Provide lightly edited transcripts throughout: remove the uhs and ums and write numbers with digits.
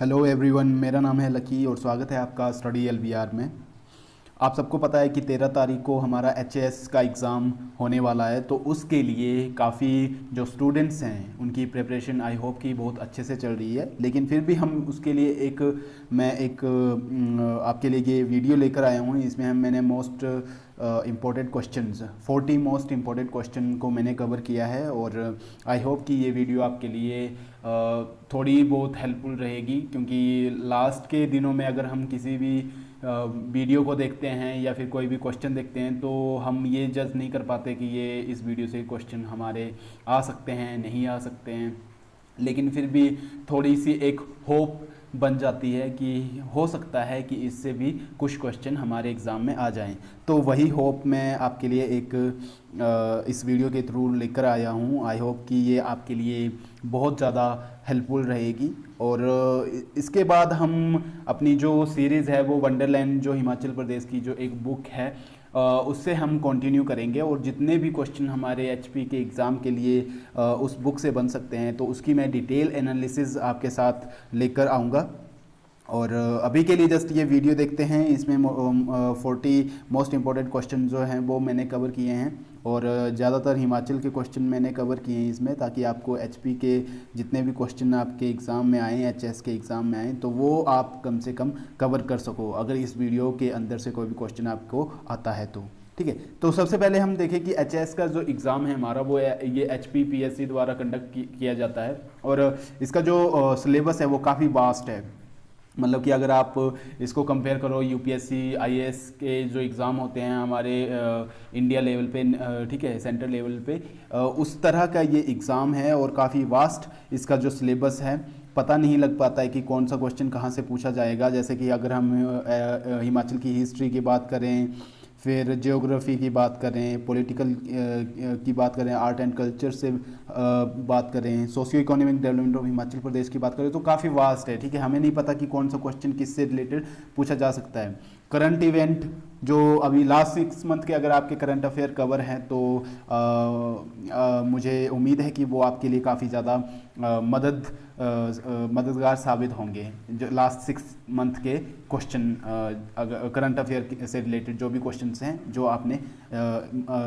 Hello everyone, मेरा नाम है लकी और स्वागत है आपका स्टडी एलबीआर में। आप सबको पता है कि 13 तारीख को हमारा एचएएस का एग्ज़ाम होने वाला है, तो उसके लिए काफ़ी जो स्टूडेंट्स हैं उनकी प्रिपरेशन आई होप कि बहुत अच्छे से चल रही है। लेकिन फिर भी हम उसके लिए मैं आपके लिए ये वीडियो लेकर आया हूँ। इसमें मैंने most important questions 40 most important question को मैंने कवर किया है और आई होप कि ये वीडियो आपके लिए थोड़ी बहुत हेल्पफुल रहेगी, क्योंकि लास्ट के दिनों में अगर हम किसी भी वीडियो को देखते हैं या फिर कोई भी क्वेश्चन देखते हैं तो हम ये जज नहीं कर पाते कि ये इस वीडियो से क्वेश्चन हमारे आ सकते हैं नहीं आ सकते हैं। लेकिन फिर भी थोड़ी सी एक होप बन जाती है कि हो सकता है कि इससे भी कुछ क्वेश्चन हमारे एग्ज़ाम में आ जाएं। तो वही होप मैं आपके लिए इस वीडियो के थ्रू लेकर आया हूं। आई होप कि ये आपके लिए बहुत ज़्यादा हेल्पफुल रहेगी। और इसके बाद हम अपनी जो सीरीज़ है वो वंडरलैंड, जो हिमाचल प्रदेश की जो एक बुक है, उससे हम कंटिन्यू करेंगे और जितने भी क्वेश्चन हमारे एचपी के एग्ज़ाम के लिए उस बुक से बन सकते हैं तो उसकी मैं डिटेल एनालिसिस आपके साथ लेकर आऊँगा। और अभी के लिए जस्ट ये वीडियो देखते हैं। इसमें 40 मोस्ट इम्पॉर्टेंट क्वेश्चन जो हैं वो मैंने कवर किए हैं और ज़्यादातर हिमाचल के क्वेश्चन मैंने कवर किए हैं इसमें, ताकि आपको एचपी के जितने भी क्वेश्चन आपके एग्ज़ाम में आए, एचएस के एग्ज़ाम में आए, तो वो आप कम से कम कवर कर सको अगर इस वीडियो के अंदर से कोई भी क्वेश्चन आपको आता है तो। ठीक है, तो सबसे पहले हम देखें कि एचएस का जो एग्ज़ाम है हमारा वो ये एचपी पीएससी द्वारा कंडक्ट किया जाता है और इसका जो सिलेबस है वो काफ़ी वास्ट है। मतलब कि अगर आप इसको कंपेयर करो यूपीएससी आईएएस के जो एग्ज़ाम होते हैं हमारे इंडिया लेवल पे, ठीक है, सेंटर लेवल पे, उस तरह का ये एग्ज़ाम है और काफ़ी वास्ट इसका जो सिलेबस है। पता नहीं लग पाता है कि कौन सा क्वेश्चन कहाँ से पूछा जाएगा। जैसे कि अगर हम हिमाचल की हिस्ट्री की बात करें, फिर जियोग्राफी की बात करें, पॉलिटिकल की बात करें, आर्ट एंड कल्चर से बात करें, socio economic development of Himachal Pradesh की बात करें, तो काफ़ी वास्ट है। ठीक है, हमें नहीं पता कि कौन सा क्वेश्चन किससे रिलेटेड पूछा जा सकता है। करंट इवेंट जो अभी लास्ट 6 मंथ के अगर आपके करंट अफेयर कवर हैं तो मुझे उम्मीद है कि वो आपके लिए काफ़ी ज़्यादा मददगार साबित होंगे। जो लास्ट 6 मंथ के क्वेश्चन, करंट अफेयर से रिलेटेड जो भी क्वेश्चंस हैं जो आपने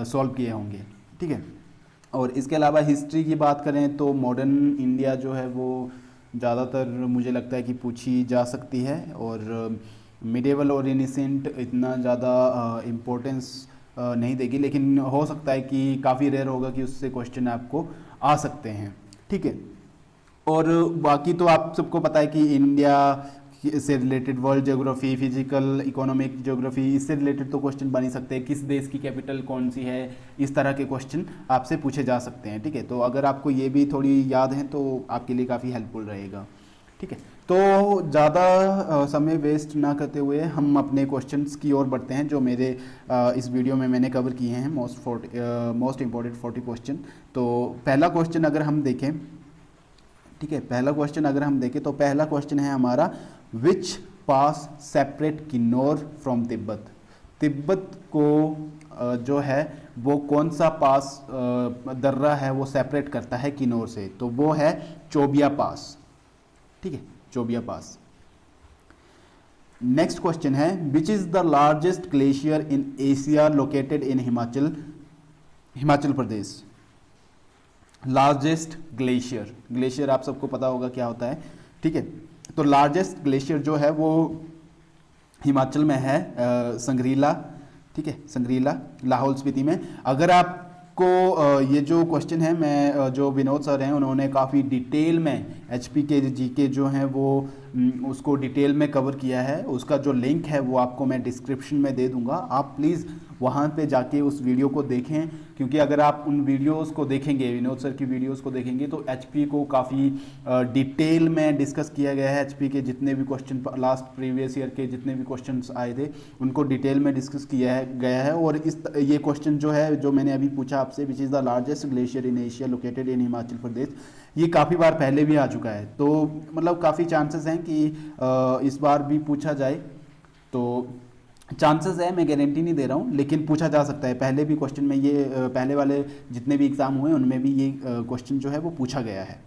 सॉल्व किए होंगे। ठीक है, और इसके अलावा हिस्ट्री की बात करें तो मॉडर्न इंडिया जो है वो ज़्यादातर मुझे लगता है कि पूछी जा सकती है और मिडेवल और इनिसेंट इतना ज़्यादा इम्पोर्टेंस नहीं देगी, लेकिन हो सकता है कि काफ़ी रेयर होगा कि उससे क्वेश्चन आपको आ सकते हैं। ठीक है, और बाकी तो आप सबको पता है कि इंडिया से related world geography, physical economic geography, इससे रिलेटेड तो क्वेश्चन बन ही सकते हैं। किस देश की कैपिटल कौन सी है, इस तरह के क्वेश्चन आपसे पूछे जा सकते हैं। ठीक है, तो अगर आपको ये भी थोड़ी याद है तो आपके लिए काफ़ी हेल्पफुल रहेगा। ठीक है, तो ज़्यादा समय वेस्ट ना करते हुए हम अपने क्वेश्चंस की ओर बढ़ते हैं जो मेरे इस वीडियो में मैंने कवर किए हैं, मोस्ट इम्पॉर्टेंट 40 क्वेश्चन। तो पहला क्वेश्चन अगर हम देखें, ठीक है, पहला क्वेश्चन अगर हम देखें तो पहला क्वेश्चन है हमारा, विच पास सेपरेट किन्नौर फ्रॉम तिब्बत। तिब्बत को जो है वो कौन सा पास दर्रा है वो सेपरेट करता है किन्नौर से, तो वो है चोबिया पास। ठीक है, चोबिया पास। नेक्स्ट क्वेश्चन है, which is the largest glacier in Asia located in Himachal Pradesh. Largest glacier, glacier आप सबको पता होगा क्या होता है। ठीक है, तो लार्जेस्ट ग्लेशियर जो है वो हिमाचल में है संग्रीला। ठीक है, संग्रीला लाहौल स्पीति में। अगर आपको ये जो क्वेश्चन है, मैं जो विनोद सर हैं उन्होंने काफ़ी डिटेल में एचपी के जीके जो हैं वो उसको डिटेल में कवर किया है। उसका जो लिंक है वो आपको मैं डिस्क्रिप्शन में दे दूंगा। आप प्लीज़ वहाँ पे जाके उस वीडियो को देखें, क्योंकि अगर आप उन वीडियोस को देखेंगे, विनोद सर की वीडियोस को देखेंगे, तो एचपी को काफ़ी डिटेल में डिस्कस किया गया है। एचपी के जितने भी क्वेश्चन लास्ट प्रीवियस ईयर के जितने भी क्वेश्चंस आए थे उनको डिटेल में डिस्कस किया गया है। और ये क्वेश्चन जो है जो मैंने अभी पूछा आपसे, which is the largest glacier in Asia located in Himachal Pradesh, ये काफ़ी बार पहले भी आ चुका है। तो मतलब काफ़ी चांसेस हैं कि इस बार भी पूछा जाए। तो चांसेस है, मैं गारंटी नहीं दे रहा हूँ, लेकिन पूछा जा सकता है। पहले भी क्वेश्चन में ये पहले वाले जितने भी एग्ज़ाम हुए उनमें भी ये क्वेश्चन जो है वो पूछा गया है।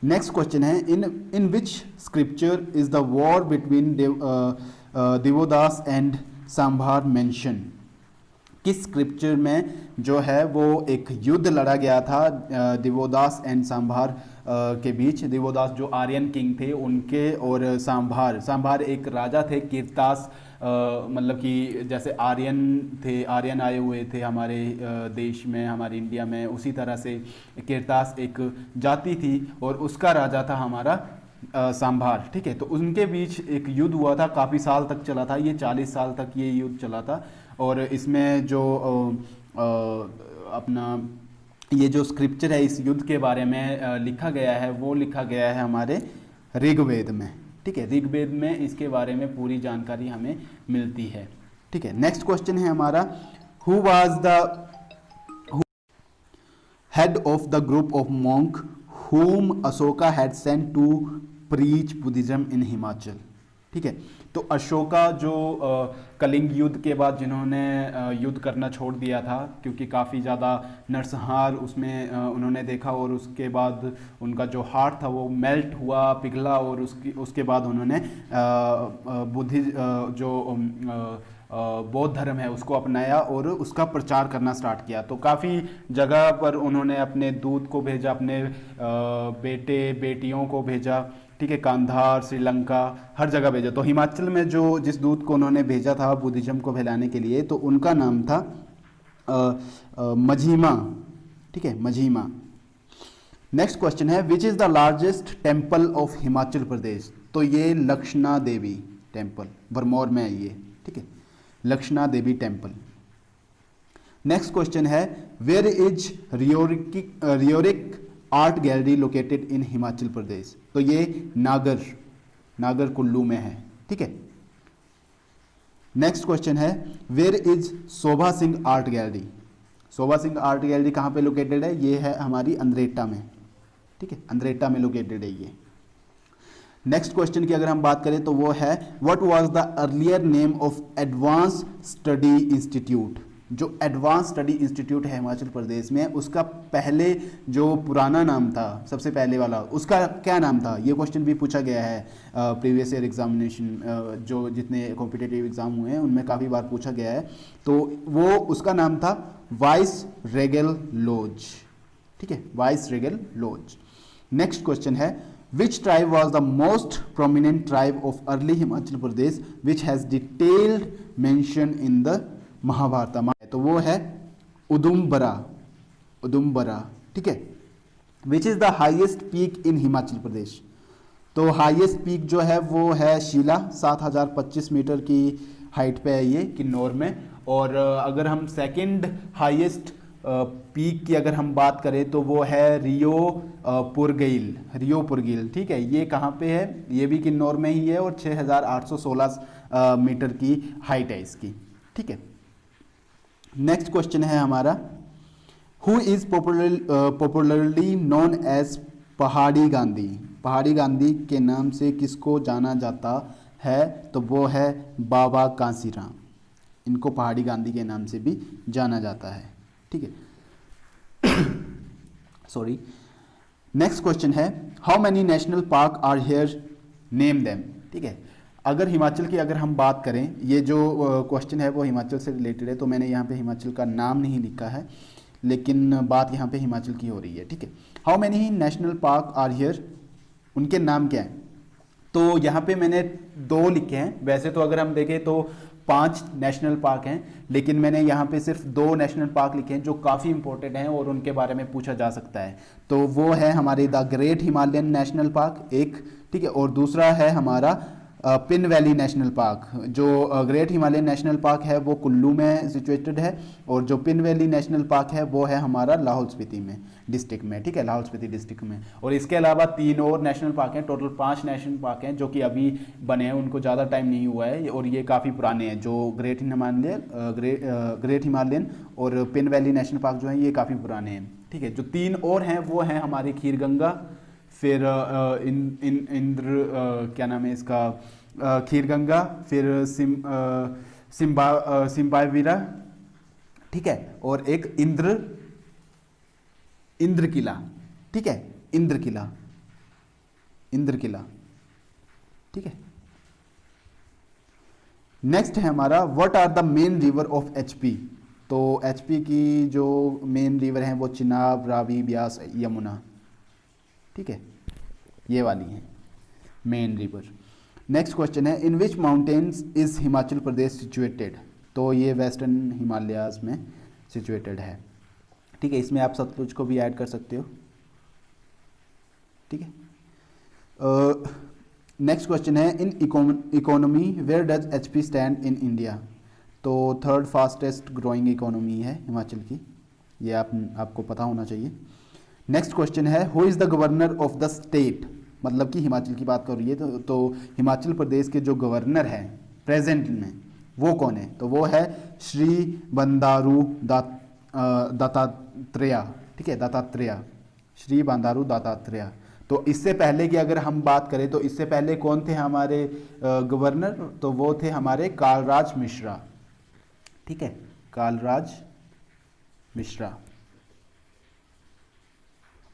नेक्स्ट क्वेश्चन है, in which scripture is the war between Divodas and Shambar mention? किस स्क्रिप्चर में जो है वो एक युद्ध लड़ा गया था दिवोदास एंड सांभार के बीच? दिवोदास जो आर्यन किंग थे उनके, और सांभार एक राजा थे किरतास, मतलब कि जैसे आर्यन थे, आर्यन आए हुए थे हमारे देश में, हमारे इंडिया में, उसी तरह से किरतास एक जाति थी और उसका राजा था हमारा सांभार। ठीक है, तो उनके बीच एक युद्ध हुआ था, काफ़ी साल तक चला था, ये 40 साल तक ये युद्ध चला था। और इसमें जो अपना ये जो स्क्रिप्चर है इस युद्ध के बारे में लिखा गया है, वो लिखा गया है हमारे ऋग्वेद में। ठीक है, ऋग्वेद में इसके बारे में पूरी जानकारी हमें मिलती है। ठीक है, नेक्स्ट क्वेश्चन है हमारा, who was the head of the group of monk whom Ashoka had sent to preach Buddhism in Himachal? ठीक है, तो अशोका जो कलिंग युद्ध के बाद जिन्होंने युद्ध करना छोड़ दिया था, क्योंकि काफ़ी ज़्यादा नरसंहार उसमें उन्होंने देखा, और उसके बाद उनका जो हार्ट था वो मेल्ट हुआ, पिघला, और उसके बाद उन्होंने बौद्ध धर्म है उसको अपनाया और उसका प्रचार करना स्टार्ट किया। तो काफ़ी जगह पर उन्होंने अपने दूत को भेजा, अपने बेटे बेटियों को भेजा। ठीक है, कांधार, श्रीलंका, हर जगह भेजा। तो हिमाचल में जो जिस दूत को उन्होंने भेजा था बुद्धिज्म को फैलाने के लिए, तो उनका नाम था मझीमा। ठीक है, मझीमा। नेक्स्ट क्वेश्चन है, which is the largest temple of Himachal Pradesh? तो ये लक्षणा देवी टेम्पल, भरमौर में है ये। ठीक है, Lakshana Devi temple. Next question है, where is Roerich art gallery located in Himachal Pradesh? तो ये नागर कुल्लू में है। ठीक है, नेक्स्ट क्वेश्चन है, where is Sobha Singh art gallery? Sobha Singh art gallery कहाँ पे लोकेटेड है? ये है हमारी अंद्रेटा में। ठीक है, अंद्रेटा में लोकेटेड है ये। नेक्स्ट क्वेश्चन की अगर हम बात करें तो वो है, what was the earlier name of advance study institute? जो एडवांस स्टडी इंस्टीट्यूट है हिमाचल प्रदेश में, उसका पहले जो पुराना नाम था, सबसे पहले वाला, उसका क्या नाम था? ये क्वेश्चन भी पूछा गया है प्रीवियस ईयर एग्जामिनेशन, जो जितने कॉम्पिटिटिव एग्जाम हुए हैं उनमें काफ़ी बार पूछा गया है। तो वो उसका नाम था वाइस रेगल लॉज। ठीक है, vice regal lodge. Next question है, which tribe was the most prominent tribe of early Himachal Pradesh which has detailed mention in the Mahabharata? तो वो है उदुम्बरा। ठीक है, which is the highest peak in Himachal Pradesh? तो हाईएस्ट पीक जो है वो है शिला, 7025 मीटर की हाइट पे है ये किन्नौर में। और अगर हम सेकंड हाईएस्ट पीक की अगर हम बात करें तो वो है रियो पुरगिल। ठीक है, ये कहाँ पे है? ये भी किन्नौर में ही है और 6816 मीटर की हाइट है इसकी। ठीक है, नेक्स्ट क्वेश्चन है हमारा, who is popularly known as Pahari Gandhi? पहाड़ी गांधी के नाम से किसको जाना जाता है? तो वो है बाबा कांसीराम। इनको पहाड़ी गांधी के नाम से भी जाना जाता है। ठीक है, सॉरी। नेक्स्ट क्वेश्चन है, how many national park are here, name them? ठीक है, अगर हिमाचल की अगर हम बात करें, ये जो क्वेश्चन है वो हिमाचल से रिलेटेड है, तो मैंने यहाँ पे हिमाचल का नाम नहीं लिखा है, लेकिन बात यहाँ पे हिमाचल की हो रही है। ठीक है, how many national park are here, उनके नाम क्या हैं? तो यहाँ पे मैंने 2 लिखे हैं। वैसे तो अगर हम देखें तो 5 नेशनल पार्क हैं, लेकिन मैंने यहाँ पे सिर्फ 2 नेशनल पार्क लिखे हैं जो काफ़ी इंपॉर्टेंट हैं और उनके बारे में पूछा जा सकता है। तो वो है हमारे the great Himalayan national park एक, ठीक है, और दूसरा है हमारा पिन वैली नेशनल पार्क। जो ग्रेट हिमालयन नेशनल पार्क है वो कुल्लू में सिचुएटेड है, और जो पिन वैली नेशनल पार्क है वो है हमारा लाहौल स्पीति में डिस्ट्रिक्ट में। ठीक है, लाहौल स्पीति डिस्ट्रिक्ट में। और इसके अलावा 3 और नेशनल पार्क हैं, टोटल 5 नेशनल पार्क हैं जो कि अभी बने हैं, उनको ज़्यादा टाइम नहीं हुआ है और ये काफ़ी पुराने हैं। जो ग्रेट हिमालयन और पिन वैली नेशनल पार्क जो हैं ये काफ़ी पुराने हैं। ठीक है, जो 3 और हैं वो हैं हमारे खीरगंगा, फिर इंद्र क्या नाम है इसका, खीरगंगा, फिर सिम्बावीरा, ठीक है, और एक इंद्र किला। ठीक है, इंद्र किला। इंद्र किला, ठीक है। नेक्स्ट है हमारा what are the main river of HP. तो एचपी की जो मेन रिवर हैं वो चिनाब, रावी, ब्यास, यमुना, ठीक है, ये वाली हैं मेन रिवर। नेक्स्ट क्वेश्चन है in which mountains is Himachal Pradesh situated. तो ये वेस्टर्न हिमालयाज में सिचुएटेड है, ठीक है। इसमें आप सतलुज को भी ऐड कर सकते हो, ठीक है। नेक्स्ट क्वेश्चन है in economy where does HP stand in India. तो थर्ड फास्टेस्ट ग्रोइंग इकोनॉमी है हिमाचल की, ये आपको पता होना चाहिए। नेक्स्ट क्वेश्चन है who is the governor of the state. मतलब कि हिमाचल की बात कर रही है तो हिमाचल प्रदेश के जो गवर्नर हैं प्रेजेंट में वो कौन है। तो वो है श्री बंडारू दत्तात्रेय, ठीक है, दत्तात्रेय, श्री बंडारू दत्तात्रेय। तो इससे पहले की अगर हम बात करें तो इससे पहले कौन थे हमारे गवर्नर। तो वो थे हमारे कालराज मिश्रा, ठीक है, कालराज मिश्रा।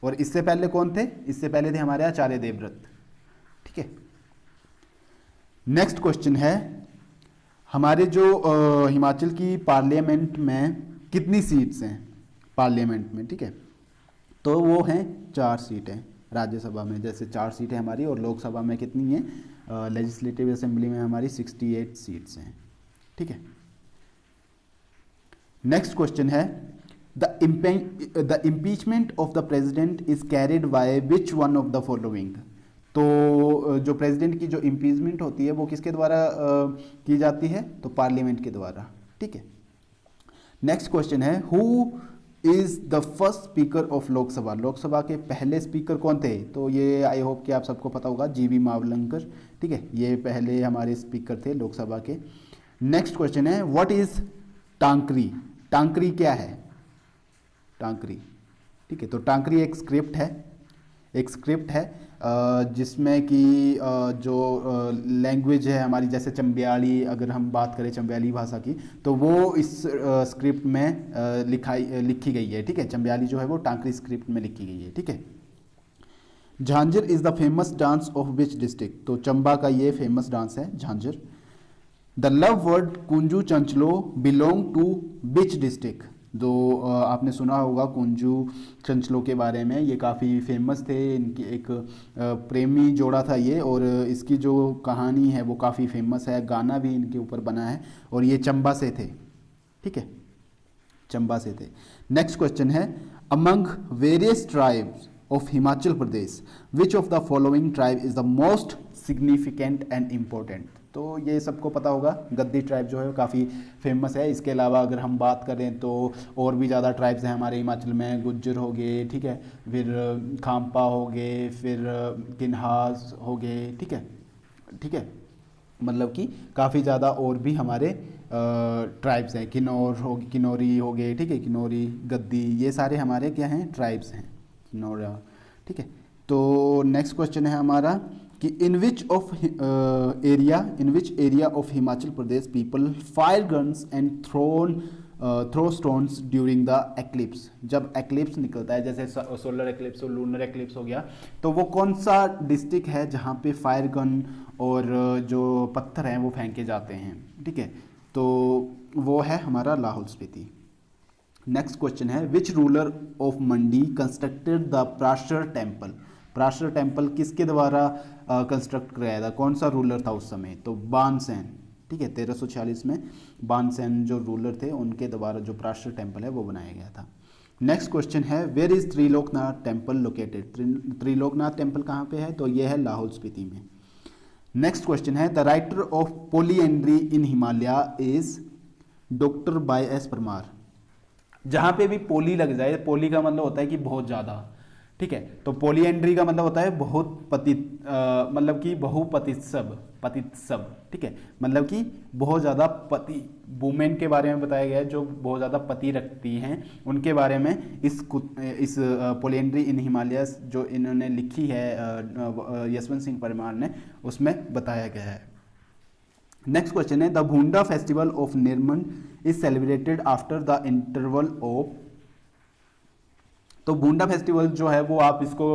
और इससे पहले कौन थे, इससे पहले थे हमारे आचार्य देवव्रत, ठीक है। नेक्स्ट क्वेश्चन है हमारे जो हिमाचल की पार्लियामेंट में कितनी सीट्स हैं पार्लियामेंट में, ठीक है। तो वो हैं 4 सीटें राज्यसभा में, जैसे 4 सीटें हमारी, और लोकसभा में कितनी हैं, लेजिस्लेटिव असेंबली में हमारी 68 सीट्स हैं, ठीक है। नेक्स्ट क्वेश्चन है the impeachment of the president is carried by which one of the following. तो जो प्रेसिडेंट की जो इम्पीचमेंट होती है वो किसके द्वारा की जाती है, तो पार्लियामेंट के द्वारा, ठीक है। नेक्स्ट क्वेश्चन है who is the first speaker of Lok Sabha. Lok Sabha के पहले स्पीकर कौन थे। तो ये आई होप कि आप सबको पता होगा, जीवी मावलंकर, ठीक है, ये पहले हमारे स्पीकर थे लोकसभा के। नेक्स्ट क्वेश्चन है व्हाट इज टांकरी। टांकरी क्या है, टांकरी, ठीक है। तो टांकरी एक स्क्रिप्ट है, एक स्क्रिप्ट है जिसमें कि जो लैंग्वेज है हमारी, जैसे चंबियाली, अगर हम बात करें चंबियाली भाषा की, तो वो इस स्क्रिप्ट में लिखी गई है, ठीक है। चंबियाली जो है वो टांकरी स्क्रिप्ट में लिखी गई है, ठीक है। Jhanjhar is the famous dance of which district. तो चंबा का ये फेमस डांस है Jhanjhar. The love word Kunju Chanchlo belong to which district. जो आपने सुना होगा कुंजू चंचलो के बारे में, ये काफ़ी फेमस थे, इनकी एक प्रेमी जोड़ा था ये, और इसकी जो कहानी है वो काफ़ी फेमस है, गाना भी इनके ऊपर बना है, और ये चंबा से थे, ठीक है, चंबा से थे। नेक्स्ट क्वेश्चन है among various tribes of Himachal Pradesh which of the following tribe is the most significant and important. तो ये सबको पता होगा, गद्दी ट्राइब जो है वो काफ़ी फेमस है। इसके अलावा अगर हम बात करें तो और भी ज़्यादा ट्राइब्स हैं हमारे हिमाचल में, गुज्जर हो गए, ठीक है, फिर खाम्पा हो गए, फिर किन्हास हो गए, ठीक है, ठीक है, मतलब कि काफ़ी ज़्यादा और भी हमारे ट्राइब्स हैं। किन्नौरी हो गए, ठीक है, किन्नौरी, गद्दी, ये सारे हमारे क्या हैं, ट्राइब्स हैं, किन्नौरा, ठीक है। तो नेक्स्ट क्वेश्चन है हमारा कि in which area of Himachal Pradesh people fire guns and throw stones during the eclipse. जब एक्लिप्स निकलता है, जैसे सोलर एक्लिप्स और लूनर एक्लिप्स हो गया, तो वो कौन सा डिस्ट्रिक्ट है जहाँ पे फायर गन और जो पत्थर हैं वो फेंके जाते हैं, ठीक है। तो वो है हमारा लाहौल स्पीति। नेक्स्ट क्वेश्चन है which ruler of Mandi constructed the Prashar temple. Prashar temple किसके द्वारा कंस्ट्रक्ट कराया था, कौन सा रूलर था उस समय। तो बानसेन, ठीक है, 1346 में बानसेन जो रूलर थे उनके द्वारा जो प्राशर टेम्पल है वो बनाया गया था। नेक्स्ट क्वेश्चन है where is Triloknath temple located. Triloknath temple कहाँ पे है, तो ये है लाहौल स्पीति में। नेक्स्ट क्वेश्चन है the writer of polyandry in Himalaya is doctor Y S Parmar. जहाँ पे भी पोली लग जाए, पोली का मतलब होता है कि बहुत ज़्यादा, ठीक है, तो पोलिएंड्री का मतलब होता है बहुत पतित, मतलब कि बहुपतित सब, ठीक है, मतलब कि बहुत ज़्यादा पति, वुमेन के बारे में बताया गया है जो बहुत ज़्यादा पति रखती हैं, उनके बारे में इस पोलिएंड्री इन हिमालयस जो इन्होंने लिखी है यशवंत सिंह परमार ने, उसमें बताया गया है। नेक्स्ट क्वेश्चन है the Bhunda festival of Nirmand is celebrated after the interval of. तो भूंडा फेस्टिवल जो है वो आप इसको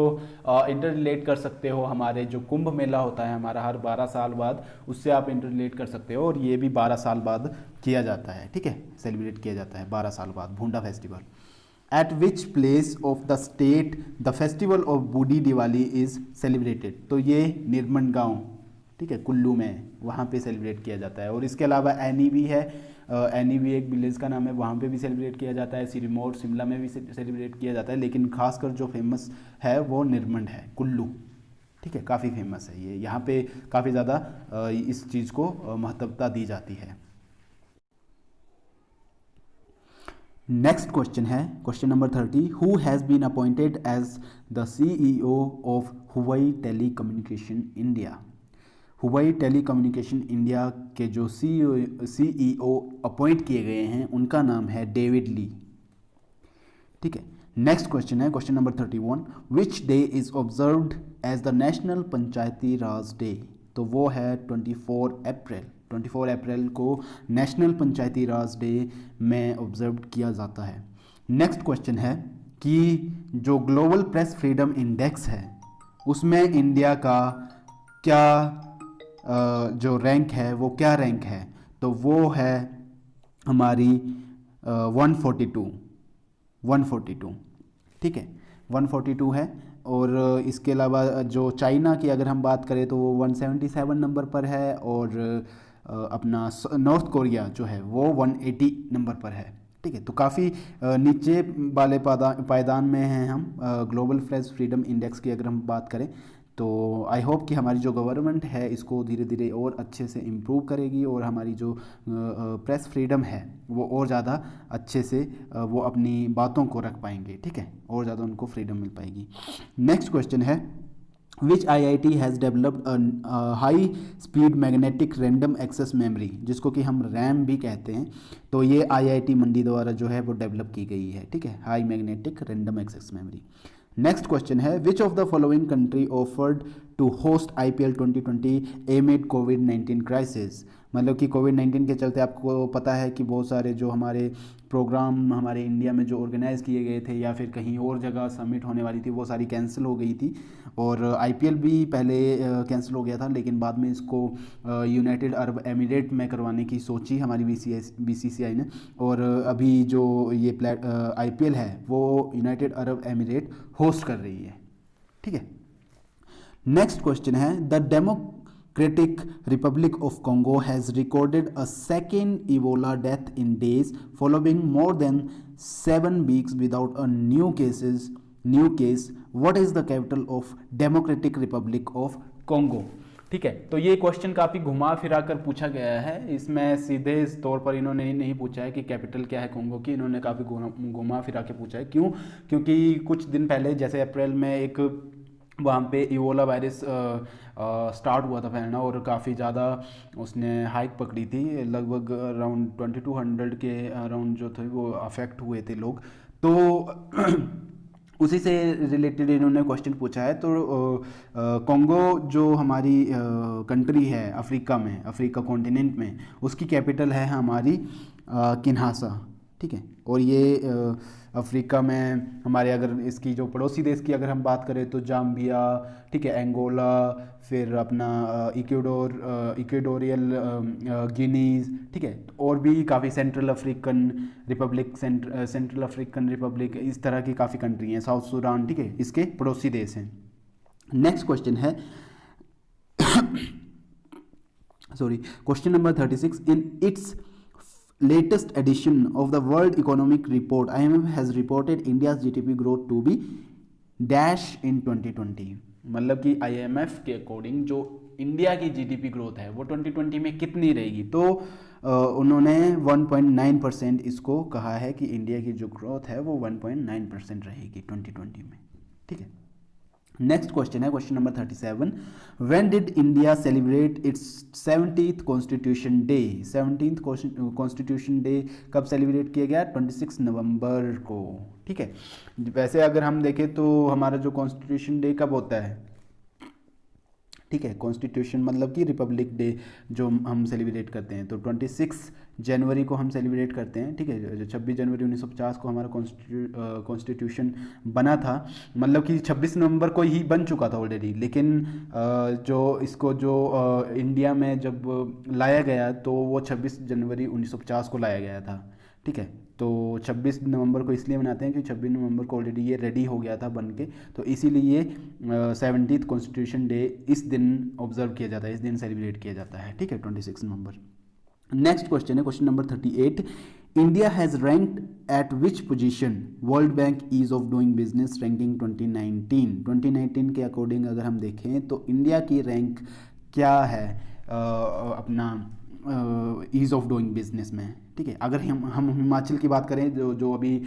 इंटर रिलेट कर सकते हो हमारे जो कुंभ मेला होता है हमारा हर 12 साल बाद, उससे आप इंटर रिलेट कर सकते हो, और ये भी 12 साल बाद किया जाता है, ठीक है, सेलिब्रेट किया जाता है 12 साल बाद Bhunda festival. At which place of the state the festival of Budhi Diwali is celebrated, तो ये निर्मन गाँव, ठीक है, कुल्लू में, वहाँ पे सेलिब्रेट किया जाता है। और इसके अलावा एनी भी है, एनी भी एक विलेज का नाम है, वहाँ पे भी सेलिब्रेट किया जाता है। सिरमौर शिमला में भी सेलिब्रेट किया जाता है, लेकिन खासकर जो फेमस है वो निर्मंड है, कुल्लू, ठीक है, काफ़ी फेमस है ये, यहाँ पे काफ़ी ज़्यादा इस चीज़ को महत्वता दी जाती है। नेक्स्ट क्वेश्चन है question number 30, who has been appointed as the CEO of Huawei telecommunication India. Huawei telecommunication India के जो CEO अपॉइंट किए गए हैं उनका नाम है डेविड ली, ठीक है। नेक्स्ट क्वेश्चन है question number 31, which day is observed as the national Panchayati Raj day, तो वो है 24 अप्रैल। 24 अप्रैल को नेशनल पंचायती राज डे में ऑब्जर्व किया जाता है। नेक्स्ट क्वेश्चन है कि जो ग्लोबल प्रेस फ्रीडम इंडेक्स है उसमें इंडिया का क्या जो रैंक है वो क्या रैंक है, तो वो है हमारी 142, ठीक है, 142 है। और इसके अलावा जो चाइना की अगर हम बात करें तो वो 177 नंबर पर है, और अपना नॉर्थ कोरिया जो है वो 180 नंबर पर है, ठीक है। तो काफ़ी नीचे वाले पायदान में हैं हम ग्लोबल प्रेस फ्रीडम इंडेक्स की अगर हम बात करें। तो आई होप कि हमारी जो गवर्नमेंट है इसको धीरे धीरे और अच्छे से इम्प्रूव करेगी, और हमारी जो प्रेस फ्रीडम है वो और ज़्यादा अच्छे से वो अपनी बातों को रख पाएंगे, ठीक है, और ज़्यादा उनको फ्रीडम मिल पाएगी। नेक्स्ट क्वेश्चन है which IIT has developed high speed magnetic random access memory, जिसको कि हम रैम भी कहते हैं, तो ये IIT मंडी द्वारा जो है वो डेवलप की गई है, ठीक है, high magnetic random access memory. Next question है which of the following country offered to host IPL 2020 amid कोविड-19 क्राइसिस, मतलब कि कोविड-19 के चलते आपको पता है कि बहुत सारे जो हमारे प्रोग्राम हमारे इंडिया में जो ऑर्गेनाइज़ किए गए थे या फिर कहीं और जगह समिट होने वाली थी वो सारी कैंसिल हो गई थी, और IPL भी पहले कैंसिल हो गया था, लेकिन बाद में इसको यूनाइटेड अरब एमिरेट में करवाने की सोची हमारी BCCI ने, और अभी जो ये IPL है वो यूनाइटेड अरब एमिरेट होस्ट कर रही है, ठीक है। नेक्स्ट क्वेश्चन है the democratic Republic of Congo has recorded a second Ebola death in days following more than 7 weeks without a new case, what is the capital of democratic Republic of Congo, ठीक है। तो ये question काफ़ी घुमा फिरा कर पूछा गया है, इसमें सीधे इस तौर पर इन्होंने नहीं पूछा है कि कैपिटल क्या है कॉन्गो की, इन्होंने काफ़ी घुमा फिरा के पूछा है। क्यों? क्योंकि कुछ दिन पहले जैसे अप्रैल में एक वहाँ पे इवोला वायरस स्टार्ट हुआ था फैलना, और काफ़ी ज़्यादा उसने हाइक पकड़ी थी, लगभग अराउंड 2200 के अराउंड जो थे वो अफेक्ट हुए थे लोग, तो उसी से रिलेटेड इन्होंने क्वेश्चन पूछा है। तो कॉन्गो जो हमारी कंट्री है अफ्रीका कॉन्टिनेंट में, उसकी कैपिटल है हमारी किन्हासा, ठीक है। और ये अफ्रीका में हमारे अगर इसकी जो पड़ोसी देश की अगर हम बात करें तो जाम्बिया, ठीक है, एंगोला, फिर अपना इक्वेडोरियल गिनीज, ठीक है, और भी काफ़ी सेंट्रल अफ्रीकन रिपब्लिक, इस तरह की काफ़ी कंट्री हैं, साउथ सूडान, ठीक है, इसके पड़ोसी देश हैं। नेक्स्ट क्वेश्चन है sorry question number 36, in its latest edition of the World Economic Report, IMF has reported India's GDP growth to be dash in 2020, मतलब कि IMF के अकॉर्डिंग जो इंडिया की GDP ग्रोथ है वो 2020 में कितनी रहेगी, तो उन्होंने 1.9% इसको कहा है कि इंडिया की जो ग्रोथ है वो 1.9% रहेगी 2020 में, ठीक है। नेक्स्ट क्वेश्चन है question number 37, when did India celebrate it's 70th constitution day, 17th constitution day कब सेलिब्रेट किया गया? 26 नवंबर को, ठीक है। वैसे अगर हम देखें तो हमारा जो कॉन्स्टिट्यूशन डे कब होता है, ठीक है, कॉन्स्टिट्यूशन मतलब कि रिपब्लिक डे जो हम सेलिब्रेट करते हैं, तो 26 जनवरी को हम सेलिब्रेट करते हैं, ठीक है। जो 26 जनवरी 1950 को हमारा कॉन्स्टिट्यूशन बना था, मतलब कि 26 नवंबर को ही बन चुका था ऑलरेडी, लेकिन जो इसको जो इंडिया में जब लाया गया तो वो 26 जनवरी 1950 को लाया गया था, ठीक है। तो 26 नवंबर को इसलिए मनाते हैं कि 26 नवंबर को ऑलरेडी ये रेडी हो गया था बन के, तो इसीलिए 70th कॉन्स्टिट्यूशन डे इस दिन ऑब्जर्व किया जाता है, इस दिन सेलिब्रेट किया जाता है, ठीक है, 26 नवंबर। नेक्स्ट क्वेश्चन है question number 38। India has ranked at which position world bank ease of doing business ranking 2019 के अकॉर्डिंग अगर हम देखें तो इंडिया की रैंक क्या है अपना ईज़ ऑफ डूइंग बिजनेस में, ठीक है। अगर हम हिमाचल की बात करें जो अभी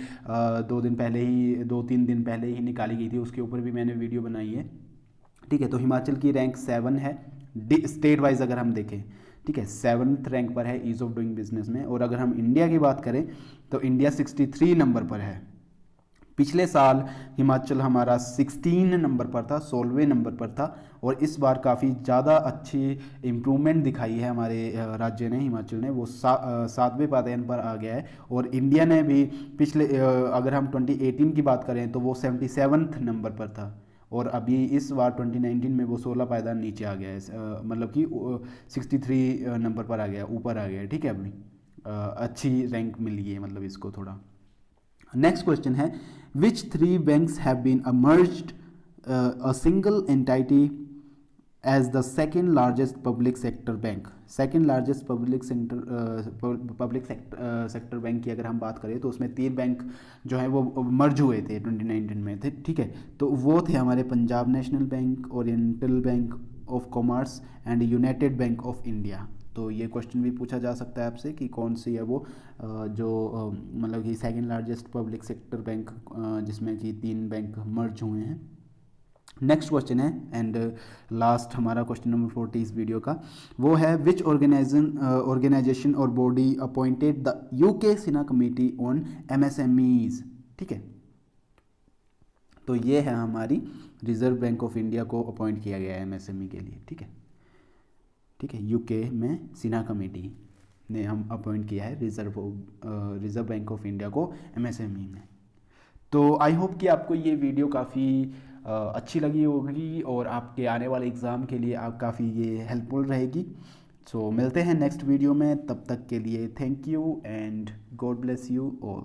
2-3 दिन पहले ही निकाली गई थी, उसके ऊपर भी मैंने वीडियो बनाई है, ठीक है। तो हिमाचल की रैंक 7 है स्टेट वाइज अगर हम देखें, ठीक है, 7th रैंक पर है ईज़ ऑफ डूइंग बिजनेस में। और अगर हम इंडिया की बात करें तो इंडिया 63 नंबर पर है। पिछले साल हिमाचल हमारा 16 नंबर पर था, 16वें नंबर पर था, और इस बार काफ़ी ज़्यादा अच्छी इम्प्रूवमेंट दिखाई है हमारे राज्य ने, हिमाचल ने, वो 7वें पायदान पर आ गया है। और इंडिया ने भी पिछले अगर हम 2018 की बात करें तो वो 77th नंबर पर था, और अभी इस बार 2019 में वो 16 पायदान नीचे आ गया है, मतलब कि 63 नंबर पर आ गया, ऊपर आ गया है, ठीक है। अभी अच्छी रैंक मिली है मतलब इसको थोड़ा। नेक्स्ट क्वेश्चन है which 3 banks have been merged a single entity as the second largest public sector bank. Second largest public sector bank की अगर हम बात करें तो उसमें 3 बैंक जो है वो मर्ज हुए थे 2019 में थे, ठीक है। तो वो थे हमारे Punjab national bank, oriental bank of commerce and United bank of India. तो ये क्वेश्चन भी पूछा जा सकता है आपसे कि कौन सी है वो जो मतलब कि second largest public sector bank जिसमें कि 3 बैंक मर्ज हुए हैं। नेक्स्ट क्वेश्चन है एंड लास्ट हमारा क्वेश्चन नंबर 40 इस वीडियो का, वो है विच ऑर्गेनाइजेशन और body appointed the UK Sinha committee on MSMEs, ठीक है। तो ये है हमारी रिजर्व बैंक ऑफ इंडिया को अपॉइंट किया गया है एमएसएमई के लिए, ठीक है, ठीक है। यूके में सिन्हा कमेटी ने हम अपॉइंट किया है रिजर्व बैंक ऑफ इंडिया को एमएसएमई में। तो आई होप कि आपको ये वीडियो काफ़ी अच्छी लगी होगी और आपके आने वाले एग्ज़ाम के लिए आप काफ़ी ये हेल्पफुल रहेगी। सो मिलते हैं नेक्स्ट वीडियो में, तब तक के लिए thank you and God bless you all.